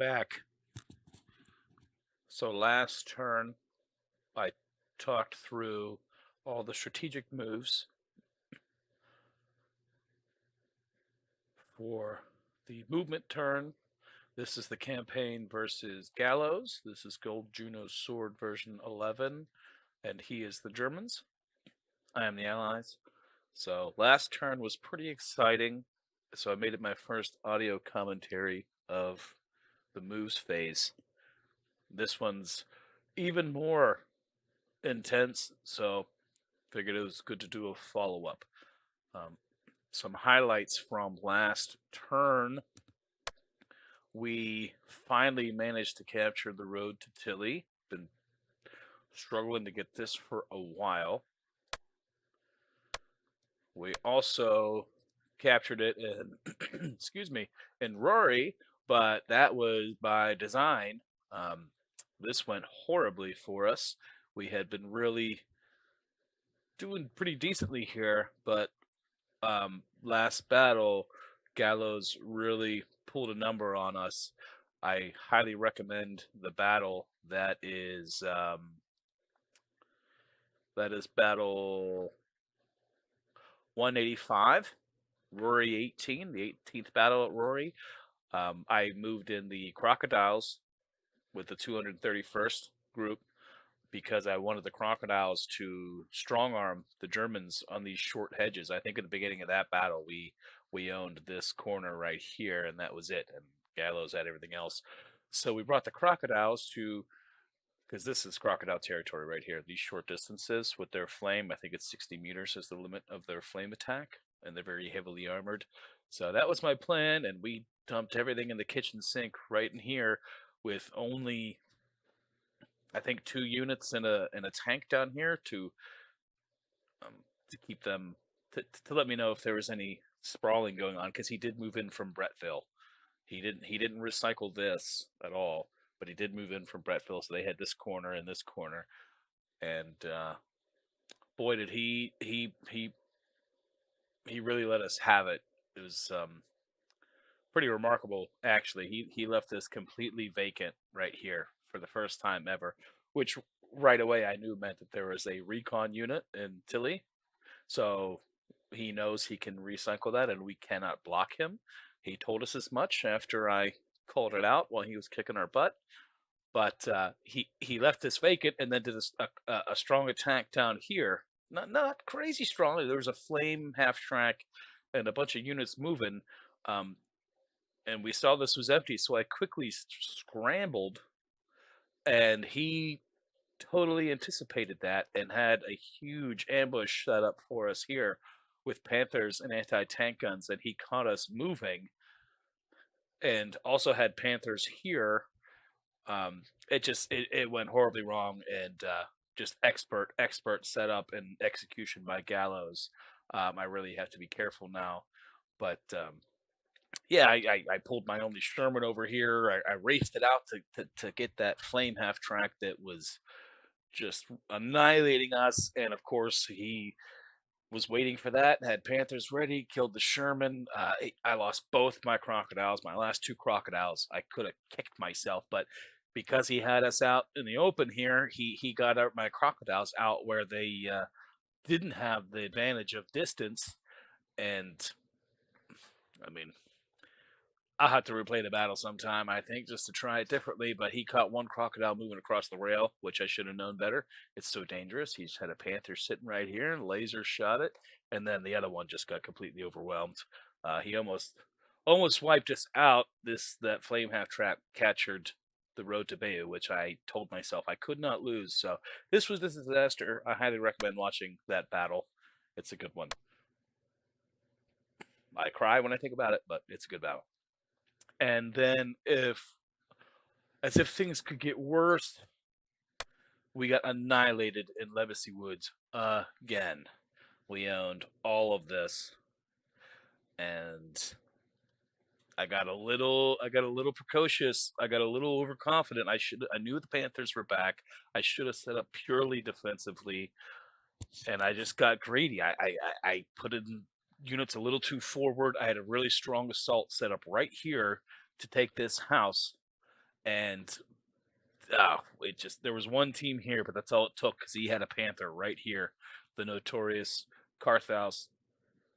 Back. So last turn, I talked through all the strategic moves for the movement turn. This is the campaign versus Gallows. This is Gold Juno's Sword version 11, and he is the Germans. I am the Allies. So last turn was pretty exciting. So I made it my first audio commentary of the moves phase. This one's even more intense, so figured it was good to do a follow-up. Some highlights from last turn. We finally managed to capture the road to Tilly. Been struggling to get this for a while. We also captured it in, excuse me, in Rory, but that was by design. This went horribly for us. We had been really doing pretty decently here, but last battle, Gallows really pulled a number on us. I highly recommend the battle. That is battle 185, Rory 18, the 18th battle at Rory. I moved in the Crocodiles with the 231st group because I wanted the Crocodiles to strong arm the Germans on these short hedges. I think at the beginning of that battle, we owned this corner right here, and that was it. And Gallows had everything else. So we brought the Crocodiles to, because this is Crocodile territory right here, these short distances with their flame. I think it's 60 meters is the limit of their flame attack, and they're very heavily armored. So that was my plan, and we dumped everything in the kitchen sink right in here with only, I think, 2 units and a tank down here to keep them to let me know if there was any sprawling going on, because he did move in from Brettville. He didn't recycle this at all, but he did move in from Brettville, so they had this corner and this corner, and boy did he really let us have it. It was pretty remarkable, actually. He left this completely vacant right here for the first time ever, which right away I knew meant that there was a recon unit in Tilly. So he knows he can recycle that, and we cannot block him. He told us as much after I called it out while he was kicking our butt. But he left this vacant and then did a strong attack down here. Not crazy strongly. There was a flame half track and a bunch of units moving. And we saw this was empty, so I quickly scrambled, and he totally anticipated that and had a huge ambush set up for us here with Panthers and anti-tank guns, and he caught us moving and also had Panthers here. It went horribly wrong, and just expert setup and execution by Gallows. I really have to be careful now, but yeah, I pulled my only Sherman over here. I raced it out to get that flame half track that was just annihilating us, and of course he was waiting for that, had Panthers ready, killed the Sherman. I lost both my Crocodiles, my last 2 Crocodiles. I could have kicked myself, but because he had us out in the open here, he got my Crocodiles out where they didn't have the advantage of distance. And I mean, I'll have to replay the battle sometime, I think, just to try it differently. But he caught one Crocodile moving across the rail, which I should have known better. It's so dangerous. He's had a Panther sitting right here, and laser shot it, and then the other one just got completely overwhelmed. He almost wiped us out. That flame half track captured the road to Bayou, which I told myself I could not lose. So this was a disaster. I highly recommend watching that battle. It's a good one. I cry when I think about it, but it's a good battle. And then, as if things could get worse, we got annihilated in Legacy Woods again. We owned all of this, and I got a little precocious. I got a little overconfident. I knew the Panthers were back. I should have set up purely defensively, and I just got greedy. I put in units a little too forward. I had a really strong assault set up right here to take this house, and it just there was one team here, but that's all it took because he had a Panther right here, the notorious Carthous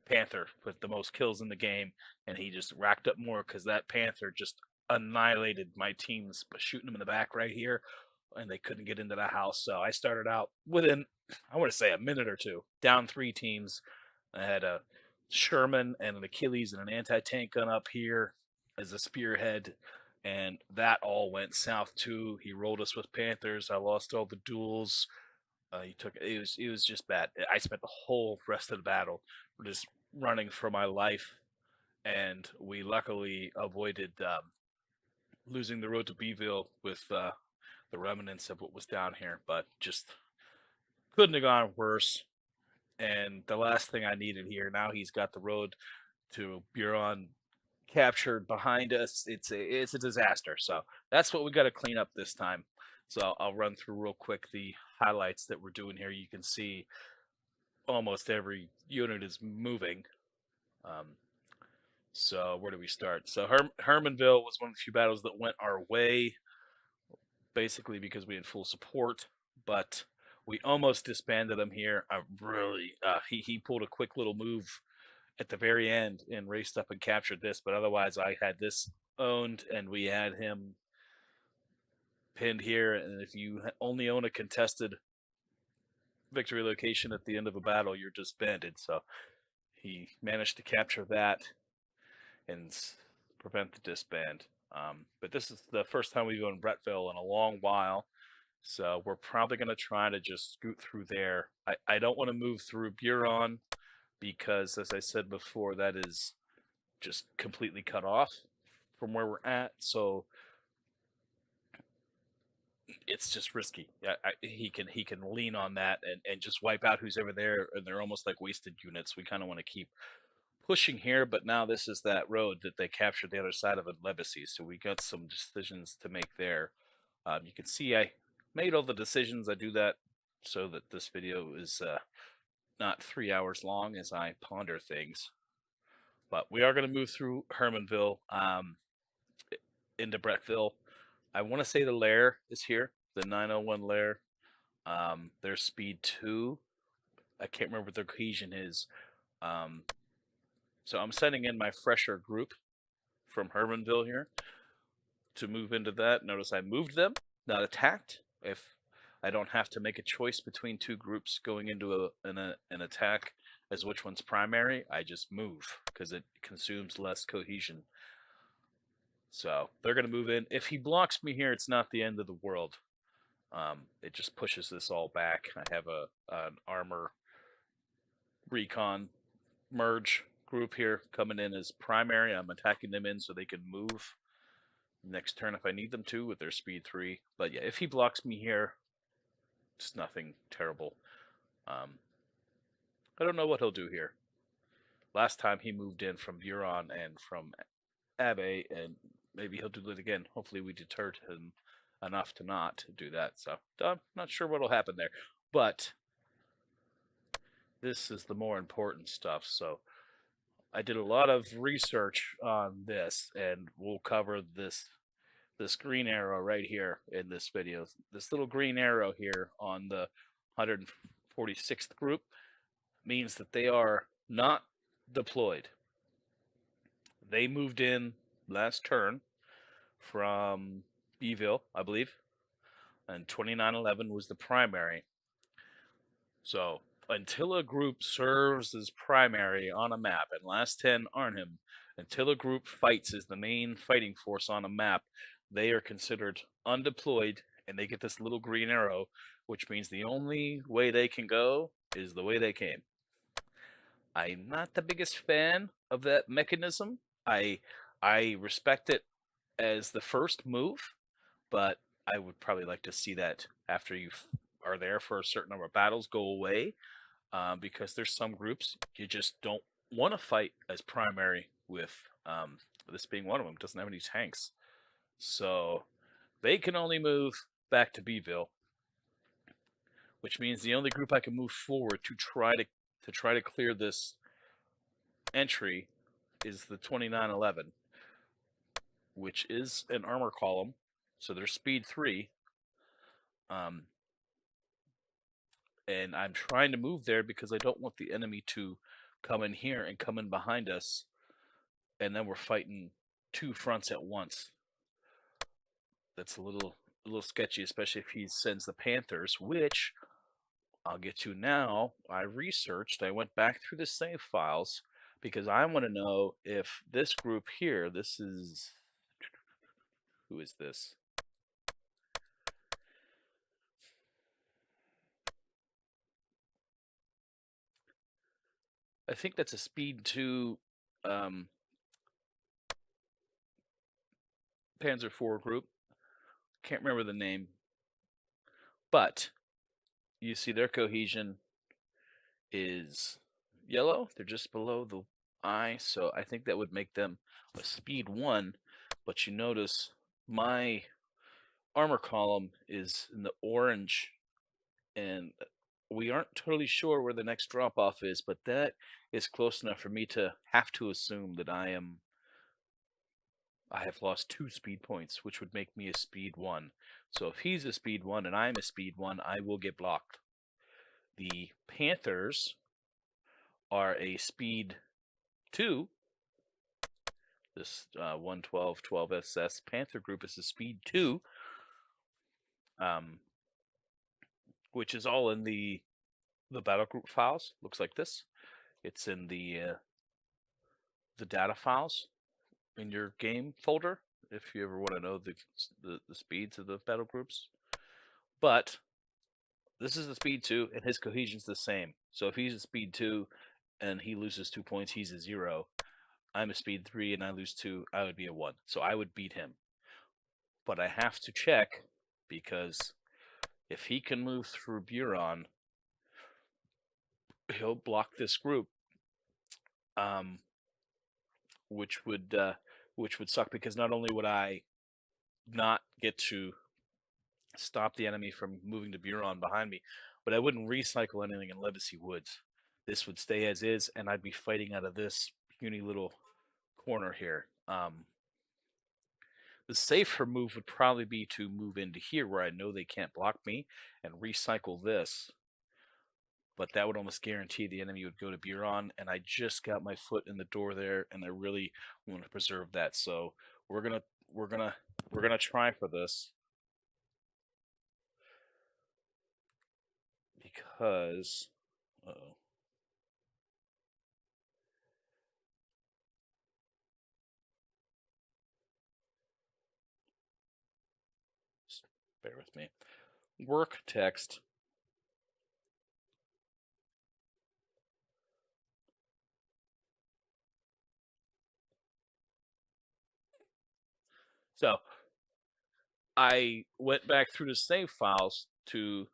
Panther with the most kills in the game, and he just racked up more because that Panther just annihilated my teams by shooting him in the back right here, and they couldn't get into the house. So I started out within, I want to say, a minute or two, down 3 teams. I had a Sherman and an Achilles and an anti-tank gun up here as a spearhead, and that all went south too. He rolled us with Panthers. I lost all the duels. He took it was just bad. I spent the whole rest of the battle just running for my life, and we luckily avoided losing the road to Beeville with the remnants of what was down here. But just couldn't have gone worse. And the last thing I needed here, now he's got the road to Buron captured behind us. It's a disaster. So that's what we got to clean up this time. So I'll run through real quick the highlights that we're doing here. You can see almost every unit is moving. So where do we start? So Hermanville was one of the few battles that went our way, basically because we had full support, but we almost disbanded him here. I really, he pulled a quick little move at the very end and raced up and captured this, but otherwise I had this owned and we had him pinned here. And if you only own a contested victory location at the end of a battle, you're disbanded. So he managed to capture that and prevent the disband. But this is the first time we've gone Brettville in a long while, so we're probably going to try to just scoot through there. I don't want to move through Buron because, as I said before, that is just completely cut off from where we're at, so it's just risky. He can lean on that and just wipe out who's ever there, and they're almost like wasted units. We kind of want to keep pushing here, but now this is that road that they captured the other side of Legacy, so we got some decisions to make there. You can see I made all the decisions. I do that so that this video is not 3 hours long as I ponder things. But we are going to move through Hermanville into Brettville. I want to say the lair is here, the 901 lair. Their speed 2. I can't remember what their cohesion is. So I'm sending in my fresher group from Hermanville here to move into that. Notice I moved them, not attacked. If I don't have to make a choice between 2 groups going into an attack as which one's primary, I just move because it consumes less cohesion. So they're going to move in. If he blocks me here, it's not the end of the world. It just pushes this all back. I have an armor recon merge group here coming in as primary. I'm attacking them in so they can move next turn if I need them to with their speed 3. But yeah, if he blocks me here, it's nothing terrible. I don't know what he'll do here. Last time he moved in from Buron and from Abbey, and maybe he'll do it again. Hopefully we deterred him enough to not do that. So I'm not sure what'll happen there. But this is the more important stuff. So I did a lot of research on this, and we'll cover this green arrow right here in this video. This little green arrow here on the 146th group means that they are not deployed. They moved in last turn from Beeville, I believe, and 2911 was the primary. So until a group serves as primary on a map, and last 10 Arnhem, until a group fights as the main fighting force on a map, they are considered undeployed, and they get this little green arrow, which means the only way they can go is the way they came. I'm not the biggest fan of that mechanism. I respect it as the first move, but I would probably like to see that after you are there for a certain number of battles go away, because there's some groups you just don't want to fight as primary with. This being one of them, doesn't have any tanks, so they can only move back to Beeville, which means the only group I can move forward to try to clear this entry is the 2911, which is an armor column. So they're speed 3. And I'm trying to move there because I don't want the enemy to come in here and come in behind us, and then we're fighting 2 fronts at once. That's a little sketchy, especially if he sends the Panthers, which I'll get to now. I researched. I went back through the save files because I want to know if this group here, this is, who is this? I think that's a speed 2 Panzer IV group. Can't remember the name. But you see their cohesion is yellow. They're just below the I, so I think that would make them a speed 1. But you notice my armor column is in the orange, and we aren't totally sure where the next drop off is, but that is close enough for me to have to assume that I have lost 2 speed points, which would make me a speed 1. So if he's a speed 1 and I'm a speed 1, I will get blocked. The Panthers are a speed 2. This 112 SS Panther group is a speed 2, which is all in the battle group files. Looks like this. It's in the data files in your game folder if you ever want to know the speeds of the battle groups. But this is the speed 2, and his cohesion's the same. So if he's a speed 2 and he loses 2 points, he's a 0. I'm a speed 3 and I lose 2, I would be a 1. So I would beat him. But I have to check, because if he can move through Buron, he'll block this group, which would suck, because not only would I not get to stop the enemy from moving to Buron behind me, but I wouldn't recycle anything in Legacy Woods. This would stay as is, and I'd be fighting out of this puny little corner here. The safer move would probably be to move into here where I know they can't block me and recycle this. But that would almost guarantee the enemy would go to Buron, and I just got my foot in the door there, and I really want to preserve that. So we're gonna try for this, because uh-oh. Just bear with me. Work text. So I went back through the save files to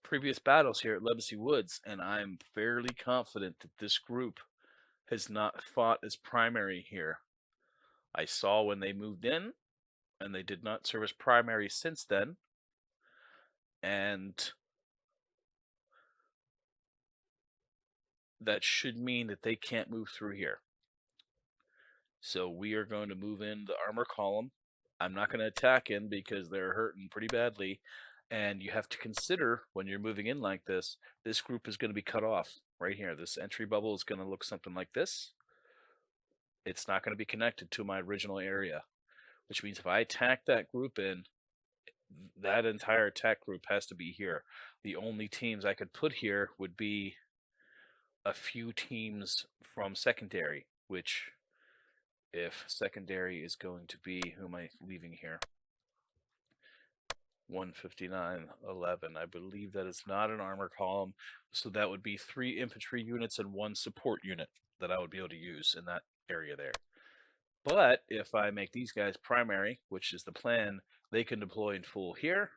previous battles here at Legacy Woods, and I'm fairly confident that this group has not fought as primary here. I saw when they moved in, and they did not serve as primary since then. And that should mean that they can't move through here. So we are going to move in the armor column. I'm not going to attack in because they're hurting pretty badly. And you have to consider, when you're moving in like this group is going to be cut off right here. This entry bubble is going to look something like this. It's not going to be connected to my original area, which means if I attack that group in, that entire attack group has to be here. The only teams I could put here would be a few teams from secondary, which, if secondary is going to be, who am I leaving here? 159.11. I believe that is not an armor column, so that would be 3 infantry units and 1 support unit that I would be able to use in that area there. But if I make these guys primary, which is the plan, they can deploy in full here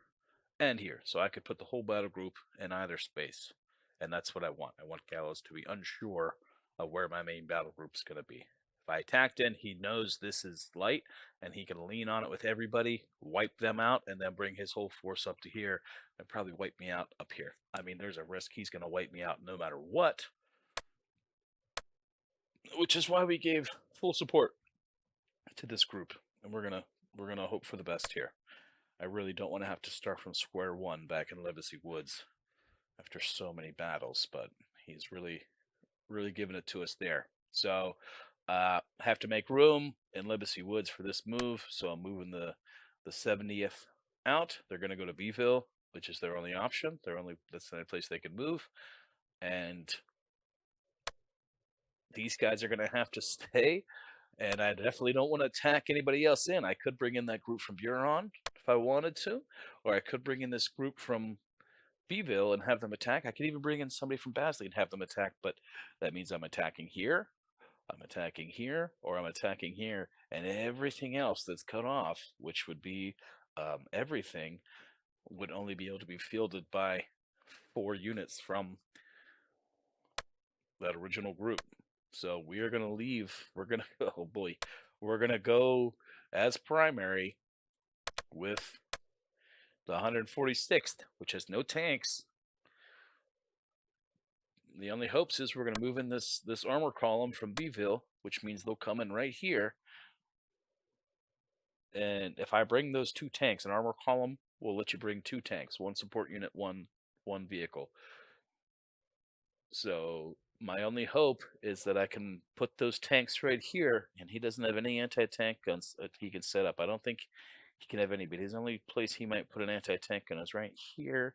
and here. So I could put the whole battle group in either space. And that's what I want. I want Gallows to be unsure of where my main battle group is going to be. If I attacked in, he knows this is light, and he can lean on it with everybody, wipe them out, and then bring his whole force up to here, and probably wipe me out up here. I mean, there's a risk he's going to wipe me out no matter what, which is why we gave full support to this group, and we're gonna hope for the best here. I really don't want to have to start from square one back in Legacy Woods after so many battles, but he's really giving it to us there. So have to make room in Legacy Woods for this move. So I'm moving the 70th out. They're going to go to Beeville, which is their only option. That's the only place they can move, and these guys are going to have to stay. And I definitely don't want to attack anybody else in. I could bring in that group from Buron if I wanted to, or I could bring in this group from Beeville and have them attack. I could even bring in somebody from Basley and have them attack, but that means I'm attacking here, I'm attacking here, or I'm attacking here, and everything else that's cut off, which would be everything, would only be able to be fielded by 4 units from that original group. So we are going to leave. We're going to, oh boy, we're going to go as primary with the 146th, which has no tanks. The only hopes is we're going to move in this armor column from Beeville, which means they'll come in right here. And if I bring those 2 tanks, an armor column will let you bring 2 tanks, 1 support unit, one vehicle. So my only hope is that I can put those tanks right here, and he doesn't have any anti-tank guns that he can set up. I don't think he can have any, but his only place he might put an anti-tank gun is right here,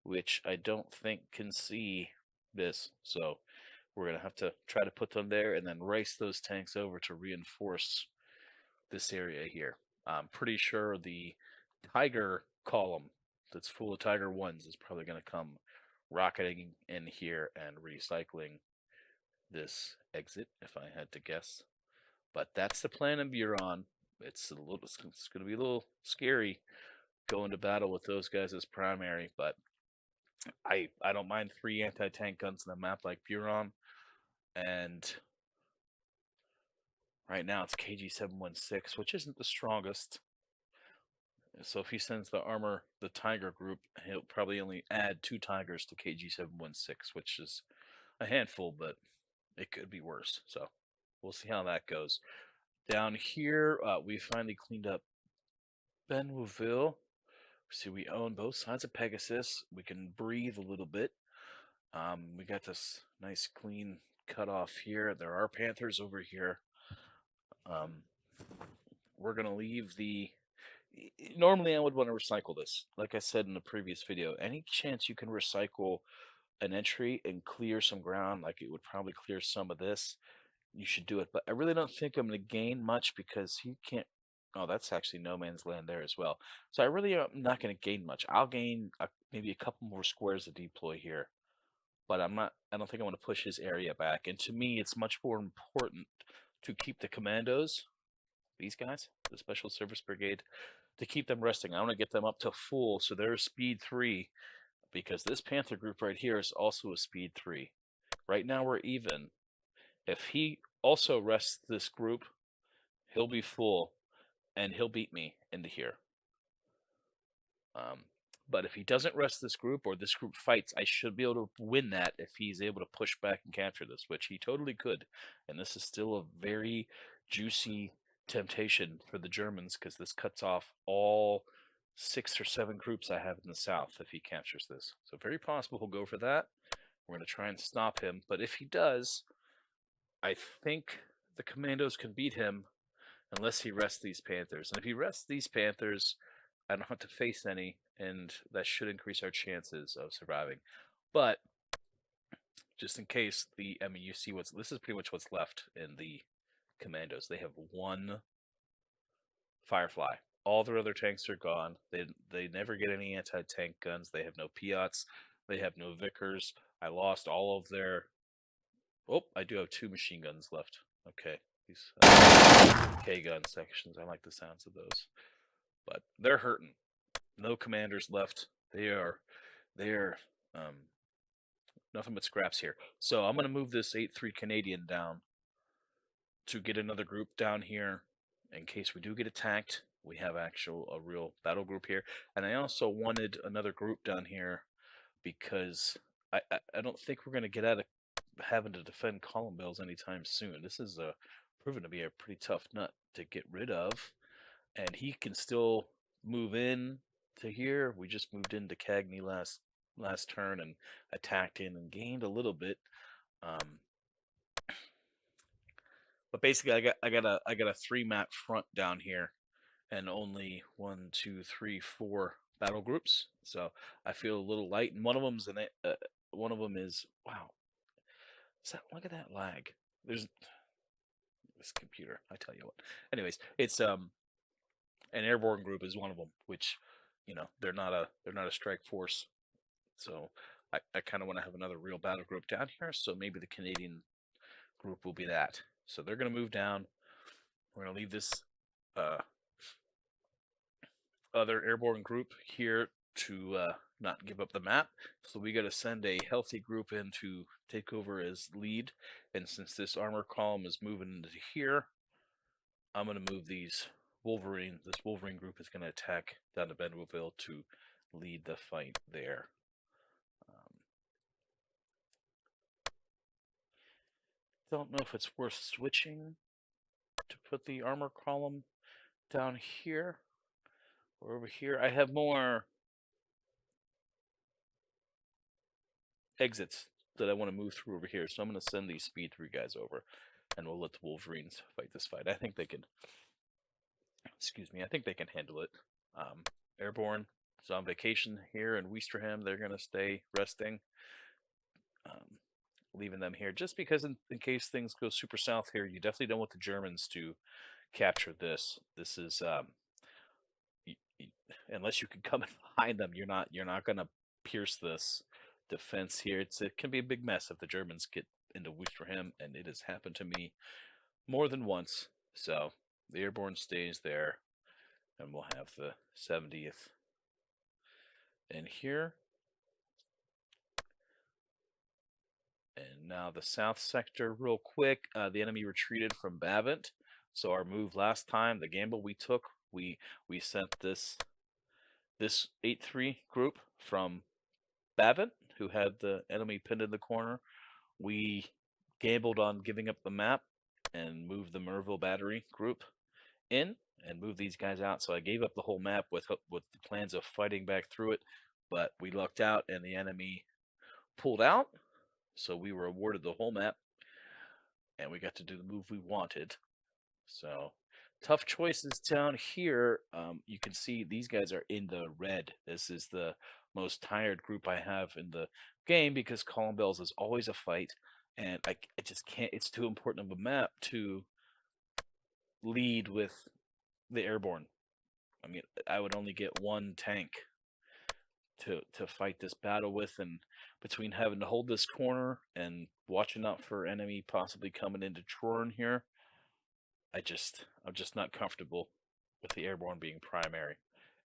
which I don't think can see this. So we're going to have to try to put them there and then race those tanks over to reinforce this area here. I'm pretty sure the Tiger column that's full of Tiger 1s is probably going to come rocketing in here and recycling this exit, if I had to guess. But that's the plan in Buron. It's going to be a little scary going to battle with those guys as primary, but I don't mind 3 anti-tank guns in a map like Buron. And right now it's KG716, which isn't the strongest. So if he sends the Tiger group, he'll probably only add 2 Tigers to KG716, which is a handful, but it could be worse. So we'll see how that goes. Down here, we finally cleaned up Benwouville. See, we own both sides of Pegasus. We can breathe a little bit. We got this nice clean cut off here. There are Panthers over here. We're going to leave the... Normally, I would want to recycle this. Like I said in the previous video, any chance you can recycle an entry and clear some ground, like it would probably clear some of this, you should do it. But I really don't think I'm going to gain much because he can't... Oh, that's actually no man's land there as well. So I really am not going to gain much. I'll gain maybe a couple more squares to deploy here. But I don't think I want to push his area back. And to me, it's much more important to keep the commandos, these guys, the Special Service Brigade, to keep them resting. I want to get them up to full, so they're speed 3, because this Panther group right here is also a speed 3. Right now we're even. If he also rests this group, he'll be full, and he'll beat me into here. But if he doesn't rest this group, or this group fights, I should be able to win that if he's able to push back and capture this, which he totally could. And this is still a very juicy temptation for the Germans, because this cuts off all 6 or 7 groups I have in the south if he captures this. So very possible he'll go for that. We're going to try and stop him. But if he does, I think the commandos can beat him unless he rests these Panthers. And if he rests these Panthers, I don't have to face any, and that should increase our chances of surviving. But just in case, you see this is pretty much what's left in the commandos. They have 1 Firefly. All their other tanks are gone. They never get any anti-tank guns. They have no Piats. They have no Vickers. I lost all of their... Oh, I do have 2 machine guns left. Okay. These K-gun sections. I like the sounds of those. But they're hurting. No commanders left. They're nothing but scraps here. So I'm going to move this 8-3 Canadian down to get another group down here in case we do get attacked. We have a real battle group here. And I also wanted another group down here because I don't think we're going to get out of having to defend column bells anytime soon. This is proven to be a pretty tough nut to get rid of. And he can still move in to here. We just moved into Cagney last turn and attacked in and gained a little bit. But basically, I got a 3-map front down here, and only 1, 2, 3, 4 battle groups. So I feel a little light, and one of them is wow. Look at that lag. There's this computer. I tell you what. Anyways, it's an airborne group is one of them, which they're not a strike force. So I kind of want to have another real battle group down here. So maybe the Canadian group will be that. So they're going to move down. We're going to leave this other airborne group here to not give up the map. So we got to send a healthy group in to take over as lead. And since this armor column is moving into here, I'm going to move these Wolverine. This Wolverine group is going to attack down to Benville to lead the fight there. Don't know if it's worth switching to put the armor column down here or over here. I have more exits that I want to move through over here, so I'm going to send these speed 3 guys over, and we'll let the Wolverines fight this fight. I think they can. Excuse me. I think they can handle it. Airborne is on vacation here in Westerham. They're going to stay resting. Leaving them here just because in case things go super south here, you definitely don't want the Germans to capture this. This is unless you can come in behind them, you're not going to pierce this defense here. It can be a big mess if the Germans get into Westerham, and it has happened to me more than once. So the airborne stays there, and we'll have the 70th in here. And now the south sector real quick. The enemy retreated from Bavent. So our move last time, the gamble we took, we sent this 8-3 group from Bavent, who had the enemy pinned in the corner. We gambled on giving up the map and moved the Merville battery group in and moved these guys out. So I gave up the whole map with the plans of fighting back through it, but we lucked out and the enemy pulled out. So we were awarded the whole map, and we got to do the move we wanted. So tough choices down here. You can see these guys are in the red. This is the most tired group I have in the game because Column Bells is always a fight, and I just can't. It's too important of a map to lead with the airborne. I mean, I would only get 1 tank to fight this battle with, and between having to hold this corner and watching out for enemy possibly coming into Troran here, I'm just not comfortable with the airborne being primary,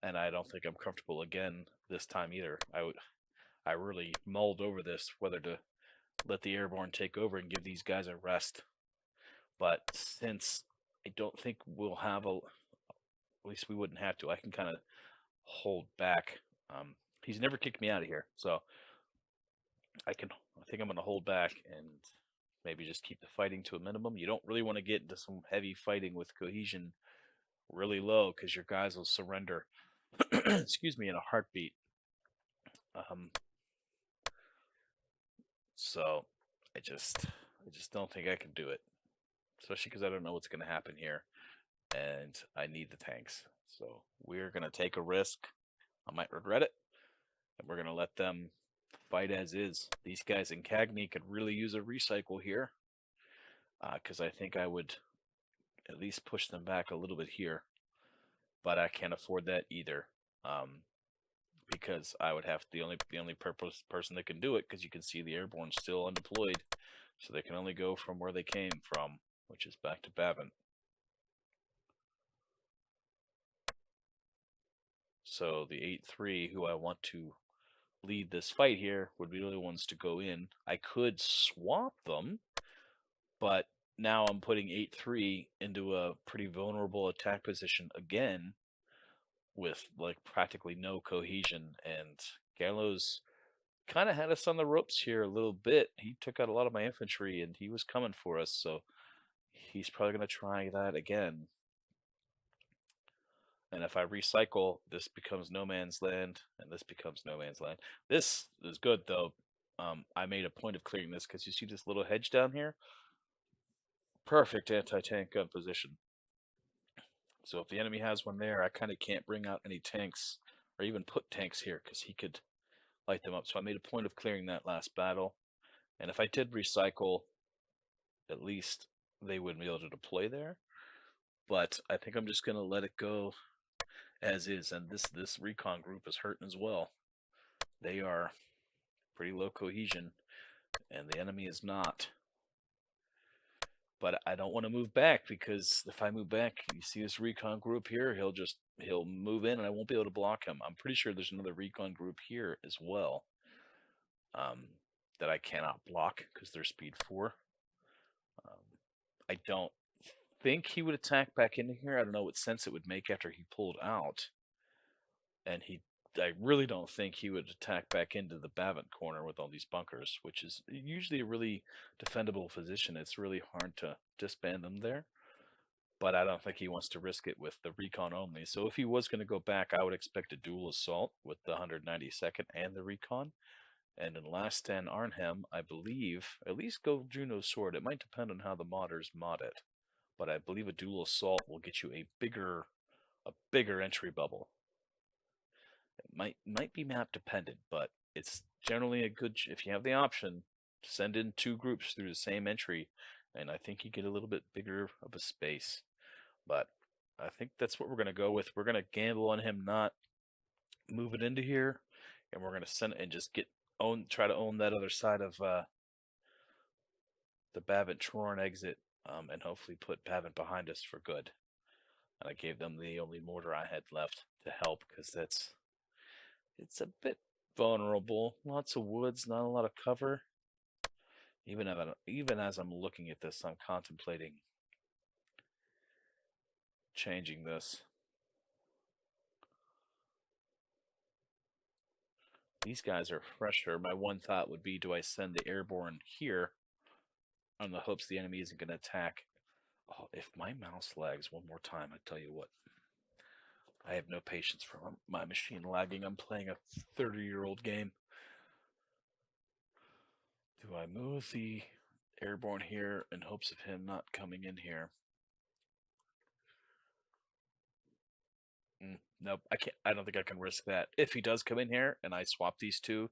and I don't think I'm comfortable again this time either. I really mulled over this whether to let the airborne take over and give these guys a rest, but since I don't think we'll have at least we wouldn't have to, I can kind of hold back. He's never kicked me out of here, so I think I'm going to hold back and maybe just keep the fighting to a minimum. You don't really want to get into some heavy fighting with cohesion really low because your guys will surrender. Excuse me, in a heartbeat. So I just don't think I can do it, especially because I don't know what's going to happen here, and I need the tanks. So we're going to take a risk. I might regret it, and we're going to let them fight as is. These guys in Cagney could really use a recycle here, because I think I would at least push them back a little bit here, but I can't afford that either, because I would have the only person that can do it, because you can see the airborne still undeployed, so they can only go from where they came from, which is back to Bavent. So the 8-3, who I want to lead this fight here, would be the only ones to go in. I could swap them, but now I'm putting 8-3 into a pretty vulnerable attack position again with like practically no cohesion, and Gallows kind of had us on the ropes here a little bit. He took out a lot of my infantry and he was coming for us, so he's probably going to try that again. And if I recycle, this becomes no man's land, and this becomes no man's land. This is good, though. I made a point of clearing this because you see this little hedge down here? Perfect anti-tank gun position. So if the enemy has one there, I kind of can't bring out any tanks or even put tanks here because he could light them up. So I made a point of clearing that last battle. And if I did recycle, at least they wouldn't be able to deploy there. But I think I'm just going to let it go as is. And this recon group is hurting as well. They are pretty low cohesion, and the enemy is not. But I don't want to move back because if I move back, you see this recon group here, he'll move in and I won't be able to block him. I'm pretty sure there's another recon group here as well that I cannot block because they're speed 4. I don't think he would attack back into here. I don't know what sense it would make after he pulled out. And I really don't think he would attack back into the Bavent corner with all these bunkers, which is usually a really defendable position. It's really hard to disband them there. But I don't think he wants to risk it with the recon only. So if he was going to go back, I would expect a dual assault with the 192nd and the recon. And in Last Stand Arnhem, I believe, at least go Juno's Sword. It might depend on how the modders mod it. But I believe a dual assault will get you a bigger entry bubble. It might be map dependent, but it's generally a good, if you have the option, send in 2 groups through the same entry, and I think you get a little bit bigger of a space. But I think that's what we're going to go with. We're going to gamble on him not move it into here, and we're going to send it and just try to own that other side of the Bavent-Troran exit, and hopefully put Bavent behind us for good. And I gave them the only mortar I had left to help because it's a bit vulnerable. Lots of woods, not a lot of cover. Even as I'm looking at this, I'm contemplating changing this. These guys are fresher. My one thought would be, do I send the airborne here on the hopes the enemy isn't going to attack? Oh, if my mouse lags one more time, I tell you what. I have no patience for my machine lagging. I'm playing a 30-year-old game. Do I move the airborne here in hopes of him not coming in here? Nope, I can't. I don't think I can risk that. If he does come in here and I swap these 2,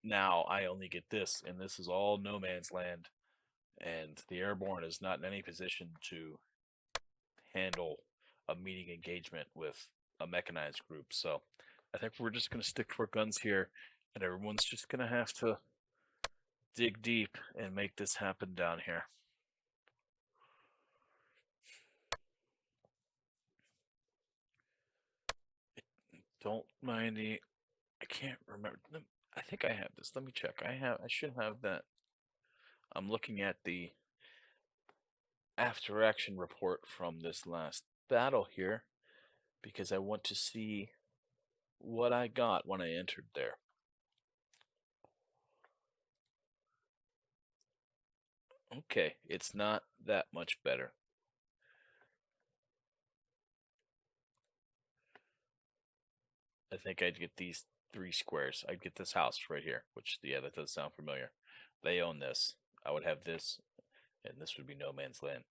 now I only get this, and this is all no man's land, and the airborne is not in any position to handle a meeting engagement with a mechanized group. So I think we're just going to stick to our guns here, and everyone's just going to have to dig deep and make this happen down here. Don't mind the, I can't remember. I think I have this. Let me check. I should have that. I'm looking at the after action report from this last battle here because I want to see what I got when I entered there. Okay, it's not that much better. I think I'd get these 3 squares. I'd get this house right here, which, yeah, that does sound familiar. They own this. I would have this, and this would be no man's land.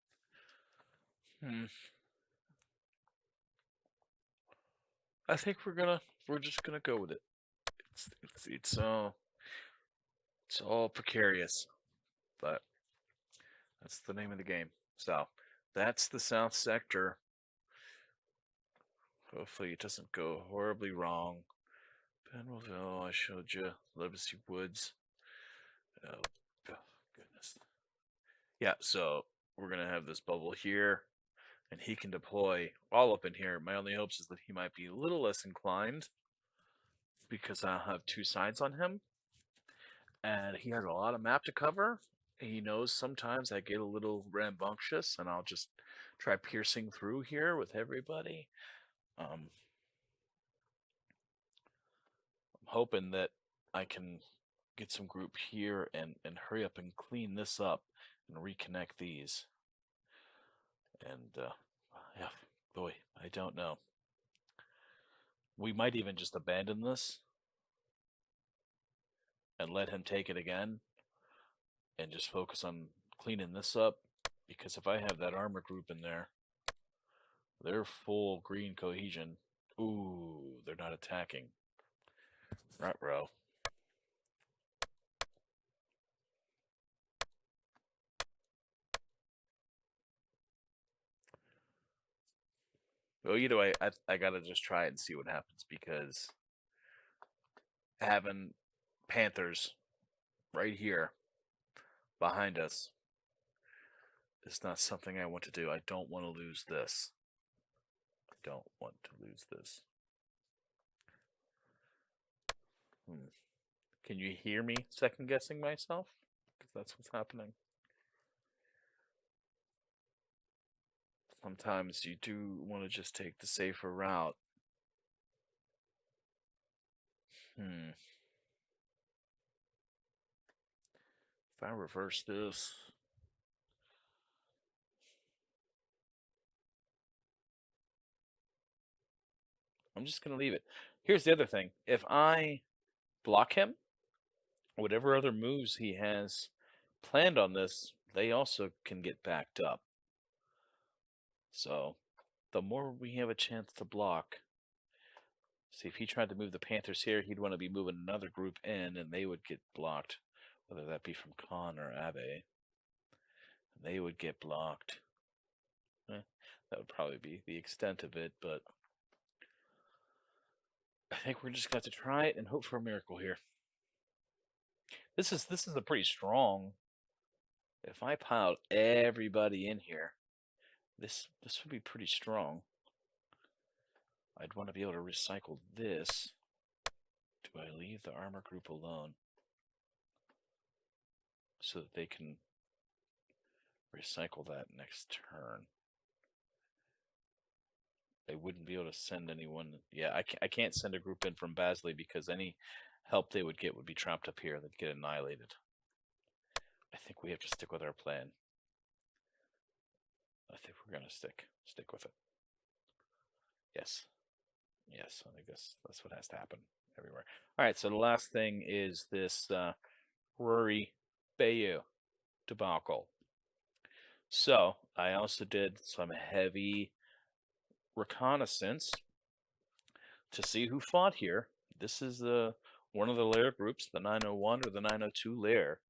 I think we're just gonna go with it. It's all precarious, but that's the name of the game. So that's the south sector. Hopefully it doesn't go horribly wrong. Penville, I showed you. Legacy Woods. Oh, goodness. Yeah, so we're going to have this bubble here, and he can deploy all up in here. My only hopes is that he might be a little less inclined because I'll have 2 sides on him, and he has a lot of map to cover. He knows sometimes I get a little rambunctious, and I'll just try piercing through here with everybody. I'm hoping that I can get some group here and hurry up and clean this up and reconnect these. And yeah, Boy, I don't know. We might even just abandon this and let him take it again and just focus on cleaning this up. Because if I have that armor group in there, they're full green cohesion. Ooh, they're not attacking. Right, bro. Well, I gotta just try it and see what happens because having Panthers right here behind us is not something I want to do. I don't want to lose this. I don't want to lose this. Can you hear me second guessing myself? Because that's what's happening. Sometimes you do want to just take the safer route. If I reverse this, I'm just going to leave it. Here's the other thing. If I block him, whatever other moves he has planned on this, they also can get backed up. So the more we have a chance to block, see, if he tried to move the Panthers here, he'd want to be moving another group in, and they would get blocked, whether that be from Khan or Abe. They would get blocked. That would probably be the extent of it, but I think we're just going to have to try it and hope for a miracle here. This is a pretty strong. If I piled everybody in here, this would be pretty strong. I'd want to be able to recycle this. Do I leave the armor group alone so that they can recycle that next turn? They wouldn't be able to send anyone. Yeah, I can't send a group in from Basley because any help they would get would be trapped up here. They'd get annihilated. I think we have to stick with our plan. I think we're gonna stick with it. Yes, yes. I think that's what has to happen everywhere. All right. So the last thing is this Rory Bayou debacle. So I also did some heavy reconnaissance to see who fought here. This is one of the lair groups, the 901 or the 902 lair.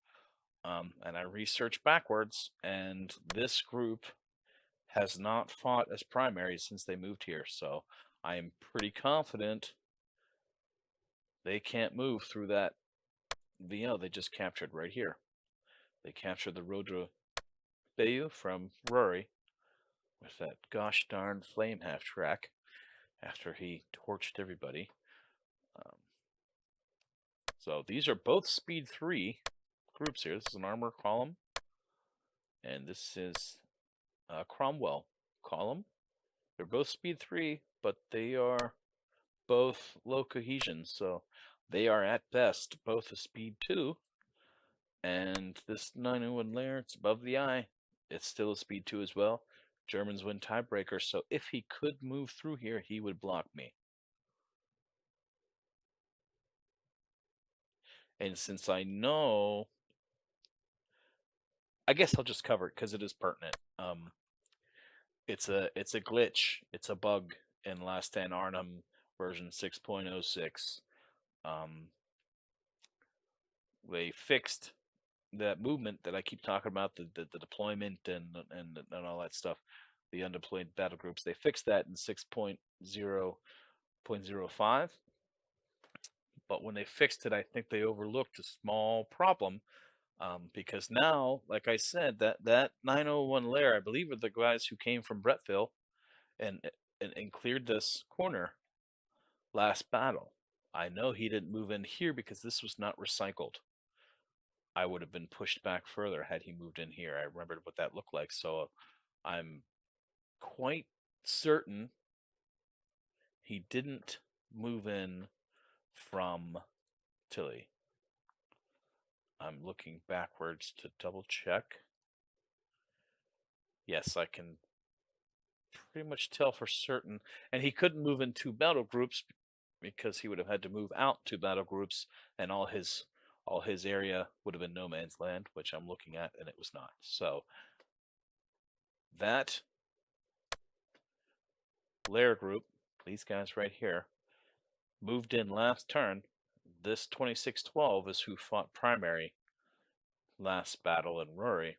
And I researched backwards, and this group has not fought as primary since they moved here. So I am pretty confident they can't move through that VO they just captured right here. They captured the road to Bayou from Rory with that gosh darn flame half track after he torched everybody. So these are both speed 3 groups here. This is an armor column, and this is a Cromwell column. They're both speed 3, but they are both low cohesion, so they are at best both a speed 2. And this 901 lair, it's above the eye. It's still a speed 2 as well. Germans win tiebreaker, so if he could move through here, he would block me. And since I know, I guess I'll just cover it because it is pertinent. It's a glitch. It's a bug in Last Stand Arnhem version 6.06. They fixed that movement that I keep talking about, the deployment and all that stuff, the undeployed battle groups. They fixed that in 6.0.05. But when they fixed it, I think they overlooked a small problem. Because now, like I said, that 901 lair, I believe, are the guys who came from Brettville and cleared this corner last battle. I know he didn't move in here because this was not recycled. I would have been pushed back further had he moved in here. I remembered what that looked like, so I'm quite certain he didn't move in from Tilly. I'm looking backwards to double check. Yes, I can pretty much tell for certain. And he couldn't move in 2 battle groups because he would have had to move out 2 battle groups, and all his area would have been no man's land, which I'm looking at, and it was not. So that lair group, these guys right here, moved in last turn. This 2612 is who fought primary last battle in Rory.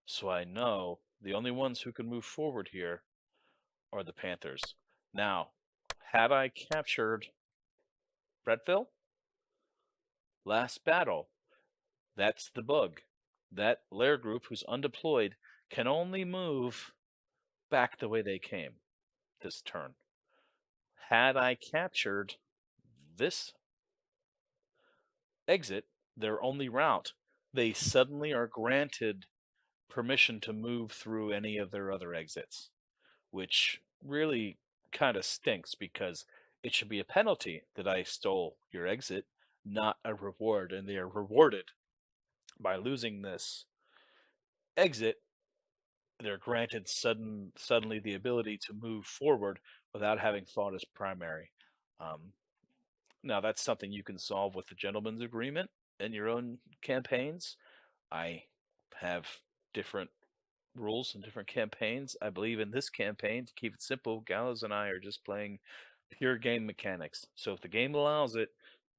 So I know the only ones who can move forward here are the Panthers. Now, had I captured Bretville last battle, that's the bug. That lair group who's undeployed can only move back the way they came this turn. Had I captured this exit, their only route, they suddenly are granted permission to move through any of their other exits, which really kind of stinks because it should be a penalty that I stole your exit, not a reward, and they are rewarded by losing this exit. They're granted suddenly the ability to move forward without having fought as primary. Now, that's something you can solve with the gentleman's agreement in your own campaigns. I have different rules and different campaigns. I believe in this campaign, to keep it simple, Gallows and I are just playing pure game mechanics. So if the game allows it,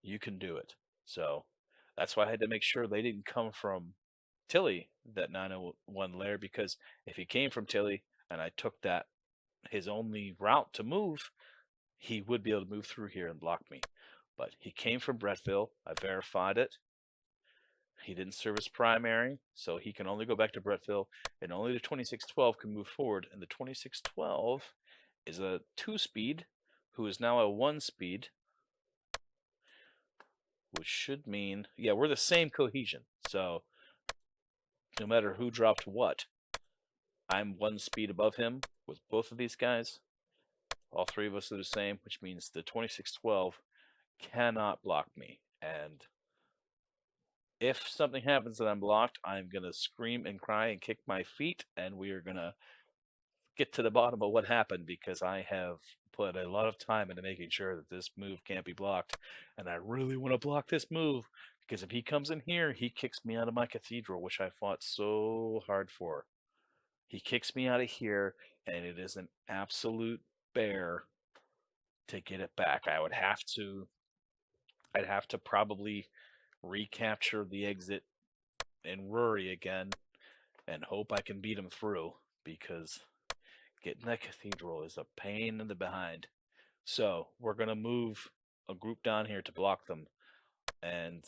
you can do it. So that's why I had to make sure they didn't come from Tilly, that 901 lair, because if he came from Tilly and I took that his only route to move, he would be able to move through here and block me. But he came from Bretville. I verified it. He didn't serve as primary, so he can only go back to Bretville, and only the 2612 can move forward. And the 2612 is a 2-speed, who is now a 1-speed, which should mean, yeah, we're the same cohesion. So no matter who dropped what, I'm 1 speed above him with both of these guys. All 3 of us are the same, which means the 2612 cannot block me. And if something happens that I'm blocked, I'm going to scream and cry and kick my feet, and we are going to get to the bottom of what happened, because I have put a lot of time into making sure that this move can't be blocked. And I really want to block this move, because if he comes in here, he kicks me out of my cathedral, which I fought so hard for. He kicks me out of here, and it is an absolute bear to get it back. I'd have to probably recapture the exit in Rory again and hope I can beat him through, because getting that cathedral is a pain in the behind. So we're going to move a group down here to block them. And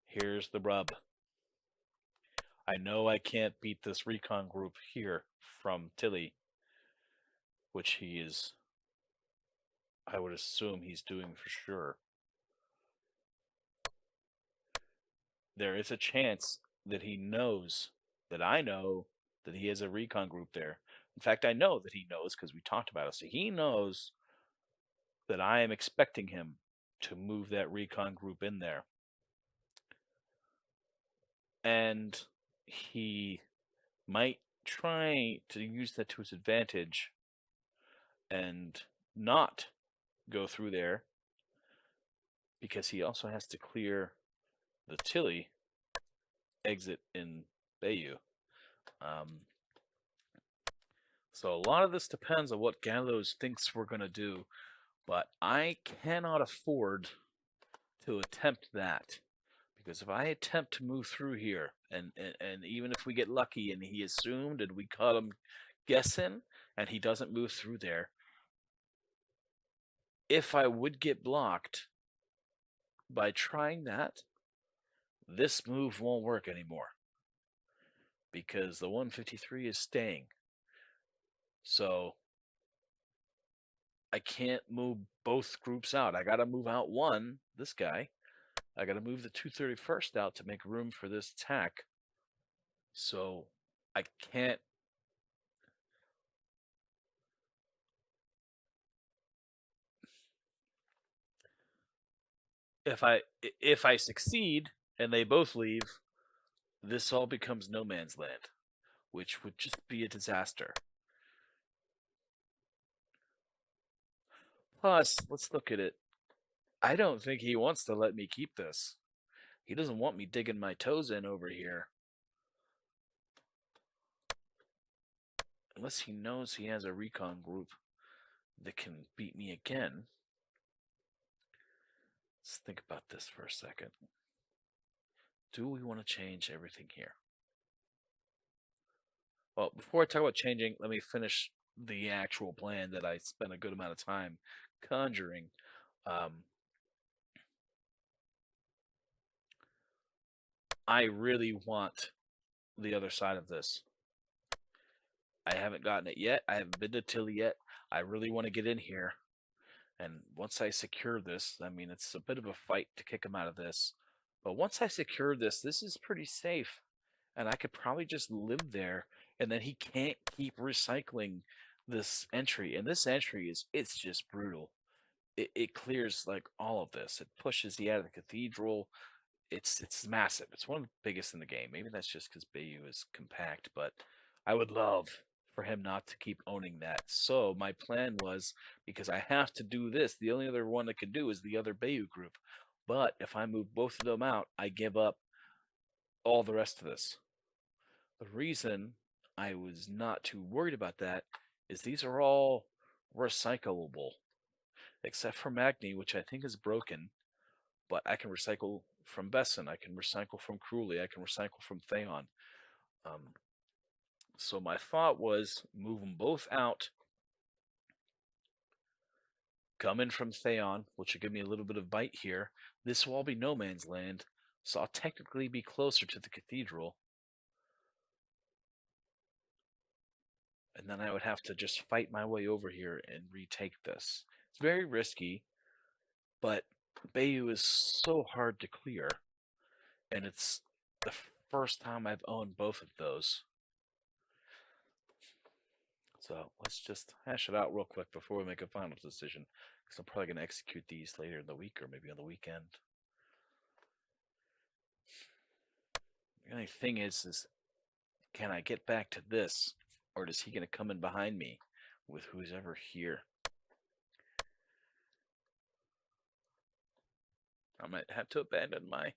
here's the rub. I know I can't beat this recon group here from Tilly, which he is, I would assume he's doing for sure. There is a chance that he knows that I know that he has a recon group there. In fact, I know that he knows because we talked about it. So he knows that I am expecting him to move that recon group in there. And he might try to use that to his advantage and not go through there, because he also has to clear the Tilly exit in Bayou. So a lot of this depends on what Gallows thinks we're going to do, but I cannot afford to attempt that, because if I attempt to move through here, and even if we get lucky and he assumed and we caught him guessing and he doesn't move through there, if I would get blocked by trying that, this move won't work anymore, because the 153 is staying. So I can't move both groups out. I got to move out one, this guy. I got to move the 231st out to make room for this attack. So I can't. If I succeed and they both leave, this all becomes no man's land, which would just be a disaster. Plus, let's look at it. I don't think he wants to let me keep this. He doesn't want me digging my toes in over here. Unless he knows he has a recon group that can beat me again. Let's think about this for a second. Do we want to change everything here? Well, before I talk about changing, let me finish the actual plan that I spent a good amount of time conjuring. I really want the other side of this. I haven't gotten it yet. I haven't been to Tilly yet. I really want to get in here. And once I secure this, I mean, it's a bit of a fight to kick him out of this. But once I secure this, this is pretty safe. And I could probably just live there. And then he can't keep recycling this entry. And this entry it's just brutal. It clears like all of this. It pushes the out of the cathedral. It's massive. It's one of the biggest in the game. Maybe that's just because Bayou is compact, but I would love for him not to keep owning that. So my plan was, because I have to do this, the only other one I could do is the other Bayou group. But if I move both of them out, I give up all the rest of this. The reason I was not too worried about that is these are all recyclable, except for Magni, which I think is broken. But I can recycle from Besson, I can recycle from Cruelly, I can recycle from Theon. So my thought was move them both out, come in from Theon, which will give me a little bit of bite here. This will all be no man's land, so I'll technically be closer to the cathedral. And then I would have to just fight my way over here and retake this. It's very risky, but Bayou is so hard to clear. And it's the first time I've owned both of those. So let's just hash it out real quick before we make a final decision, because I'm probably going to execute these later in the week or maybe on the weekend. The only thing is can I get back to this, or is he going to come in behind me with who's ever here? I might have to abandon my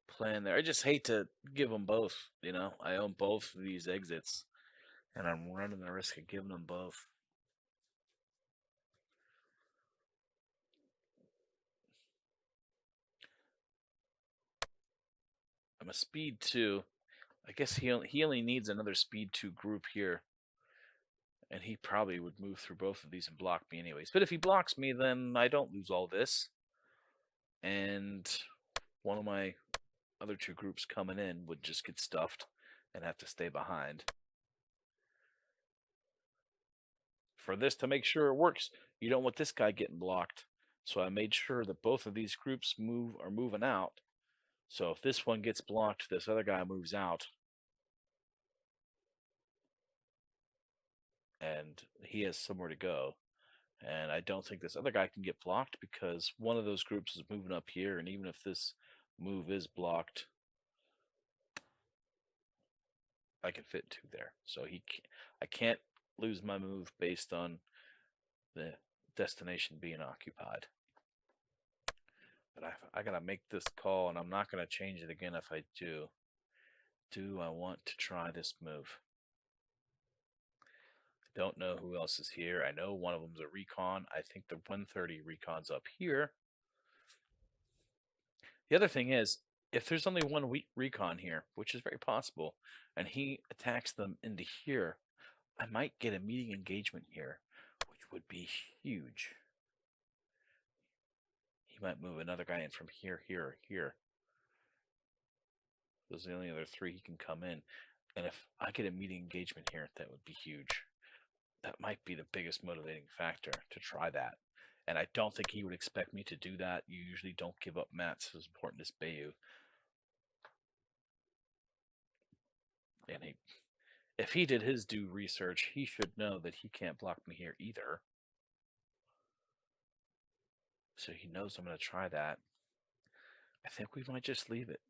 plan there. I just hate to give them both, you know. I own both of these exits, and I'm running the risk of giving them both. I'm a speed 2. I guess he only needs another speed 2 group here. And he probably would move through both of these and block me anyways. But if he blocks me, then I don't lose all this. And one of my other 2 groups coming in would just get stuffed and have to stay behind. For this to make sure it works, you don't want this guy getting blocked. So I made sure that both of these groups are moving out. So if this one gets blocked, this other guy moves out. And he has somewhere to go. And I don't think this other guy can get blocked because one of those groups is moving up here. And even if this move is blocked, I can fit 2 there. So I can't lose my move based on the destination being occupied. But I gotta make this call, and I'm not gonna change it again if I do. Do I want to try this move? I don't know who else is here. I know one of them's a recon. I think the 130 recon's up here. The other thing is, if there's only one recon here, which is very possible, and he attacks them into here, I might get a meeting engagement here, which would be huge. He might move another guy in from here, here, or here. Those are the only other 3 he can come in. And if I get a meeting engagement here, that would be huge. That might be the biggest motivating factor to try that. And I don't think he would expect me to do that. You usually don't give up mats as important as Bayou. And if he did his due research, he should know that he can't block me here either. So he knows I'm going to try that. I think we might just leave it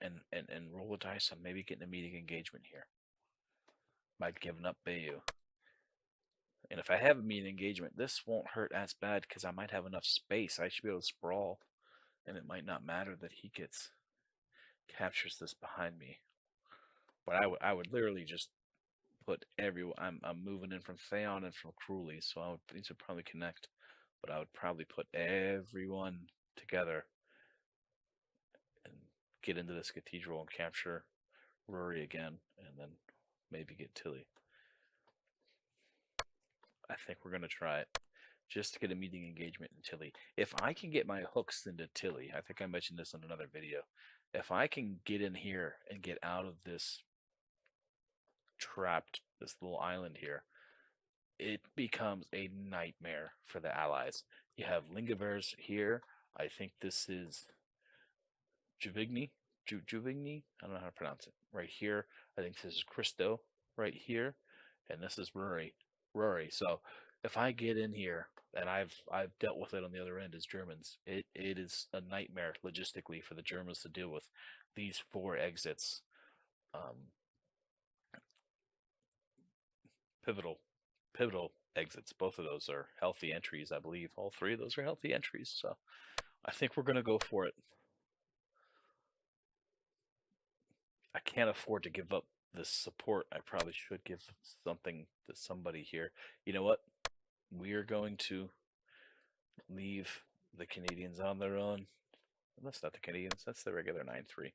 and roll the dice on maybe getting a meeting engagement here by giving up Bayou. And if I have a mean engagement, this won't hurt as bad because I might have enough space. I should be able to sprawl, and it might not matter that he captures this behind me. But I would literally just put everyone. I'm moving in from Theon and from Cruelly, so these would probably connect. But I would probably put everyone together and get into this cathedral and capture Rory again, and then maybe get Tilly. I think we're gonna try it just to get a meeting engagement in Tilly. If I can get my hooks into Tilly, I think I mentioned this in another video. If I can get in here and get out of this this little island here, it becomes a nightmare for the allies. You have Lingavers here. I think this is Juvigny. Juvigny? I don't know how to pronounce it. Right here. I think this is Christo right here. And this is Rory. So if I get in here, and I've dealt with it on the other end as Germans, it is a nightmare logistically for the Germans to deal with these 4 exits. Pivotal exits. Both of those are healthy entries, I believe. All 3 of those are healthy entries, so I think we're going to go for it. I can't afford to give up this support. I probably should give something to somebody here. You know what? We are going to leave the Canadians on their own. That's not the Canadians. That's the regular 9-3.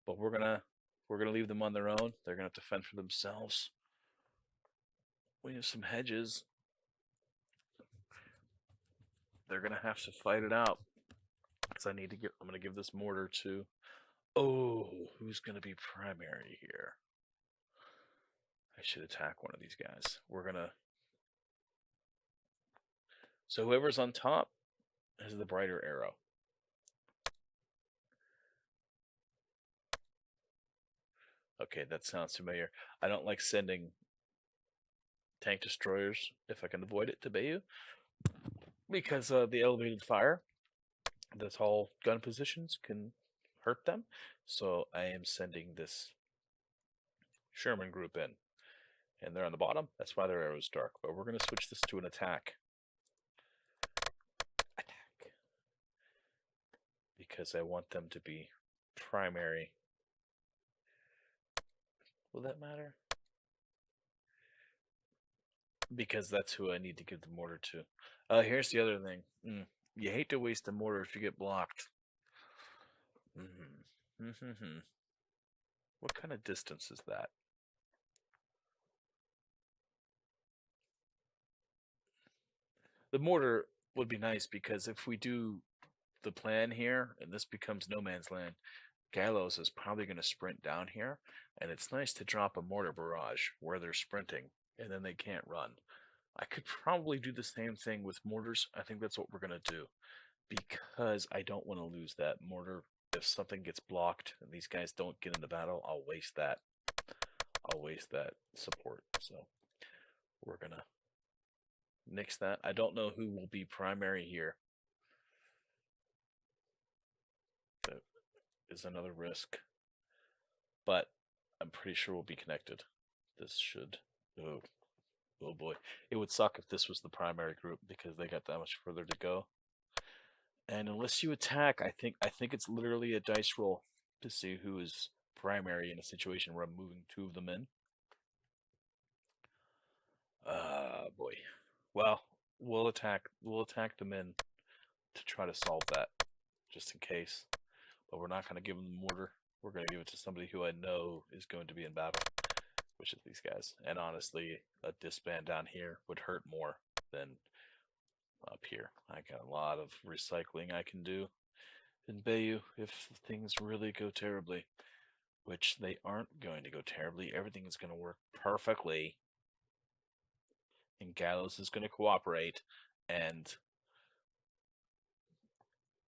But we're gonna leave them on their own. They're gonna have to fend for themselves. We have some hedges. They're gonna have to fight it out. Because I'm gonna give this mortar to. Oh, who's gonna be primary here? I should attack one of these guys. So whoever's on top has the brighter arrow. Okay, that sounds familiar. I don't like sending tank destroyers, if I can avoid it, to Bayou. Because the elevated fire, the tall gun positions can hurt them. So I am sending this Sherman group in. And they're on the bottom. That's why their arrow is dark. But we're going to switch this to an attack. Because I want them to be primary. Will that matter? Because that's who I need to give the mortar to. Here's the other thing. You hate to waste a mortar if you get blocked. What kind of distance is that? The mortar would be nice because if we do the plan here and this becomes no man's land, Gallows is probably going to sprint down here, and it's nice to drop a mortar barrage where they're sprinting and then they can't run. I could probably do the same thing with mortars. I think that's what we're going to do because I don't want to lose that mortar. If something gets blocked and these guys don't get in the battle, I'll waste that. I'll waste that support. So we're going to nix that. I don't know who will be primary here. That is another risk. But I'm pretty sure we'll be connected. This should... Oh boy. It would suck if this was the primary group because they got that much further to go. And unless you attack, I think it's literally a dice roll to see who is primary in a situation where I'm moving 2 of them in. Boy. Well, we'll attack them in to try to solve that, just in case. But we're not going to give them the mortar. We're going to give it to somebody who I know is going to be in battle, which is these guys. And honestly, a disband down here would hurt more than up here. I got a lot of recycling I can do in Bayou if things really go terribly, which they aren't going to go terribly. Everything is going to work perfectly, and Gallows is going to cooperate, and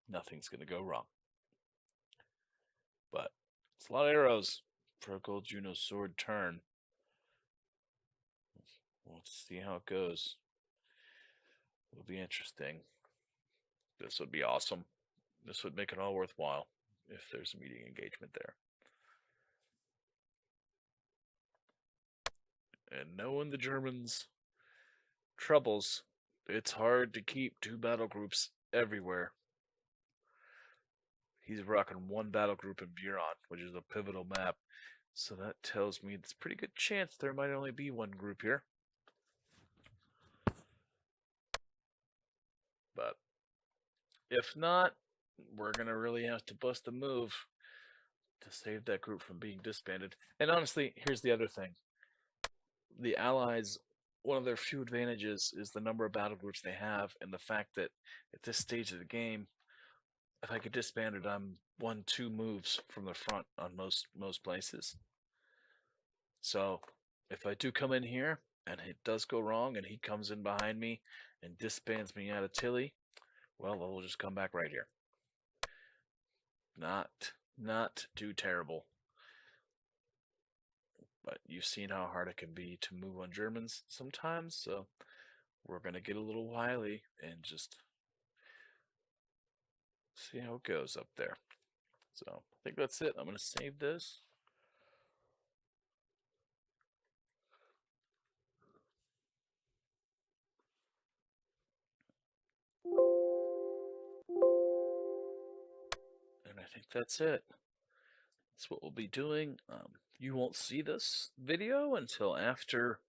nothing's going to go wrong. But it's a lot of arrows for a Gold Juno sword turn. Let's see how it goes. It'll be interesting. This would be awesome. This would make it all worthwhile if there's a meeting engagement there. And knowing the Germans, troubles. It's hard to keep two battle groups everywhere. He's rocking one battle group in Buron, which is a pivotal map. So that tells me it's a pretty good chance there might only be one group here. But if not, we're going to really have to bust a move to save that group from being disbanded. And honestly, here's the other thing. The Allies, one of their few advantages is the number of battle groups they have and the fact that at this stage of the game, if I get disbanded, I'm 1-2 moves from the front on most places. So if I do come in here and it does go wrong and he comes in behind me and disbands me out of Tilly, well, we'll just come back right here. Not too terrible. But you've seen how hard it can be to move on Germans sometimes, so we're going to get a little wily and just see how it goes up there. So I think that's it. I'm going to save this. And I think that's it. That's what we'll be doing. You won't see this video until after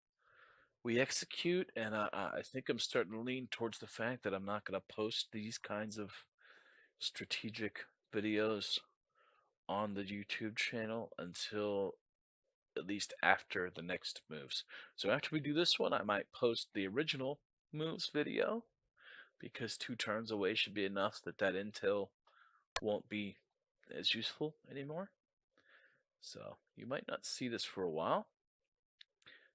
we execute, and I think I'm starting to lean towards the fact that I'm not going to post these kinds of strategic videos on the YouTube channel until at least after the next moves. So after we do this one, I might post the original moves video because 2 turns away should be enough that intel won't be as useful anymore. So you might not see this for a while.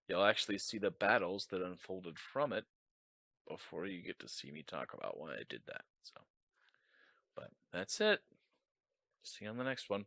You'll actually see the battles that unfolded from it before you get to see me talk about why I did that. So, but that's it. See you on the next one.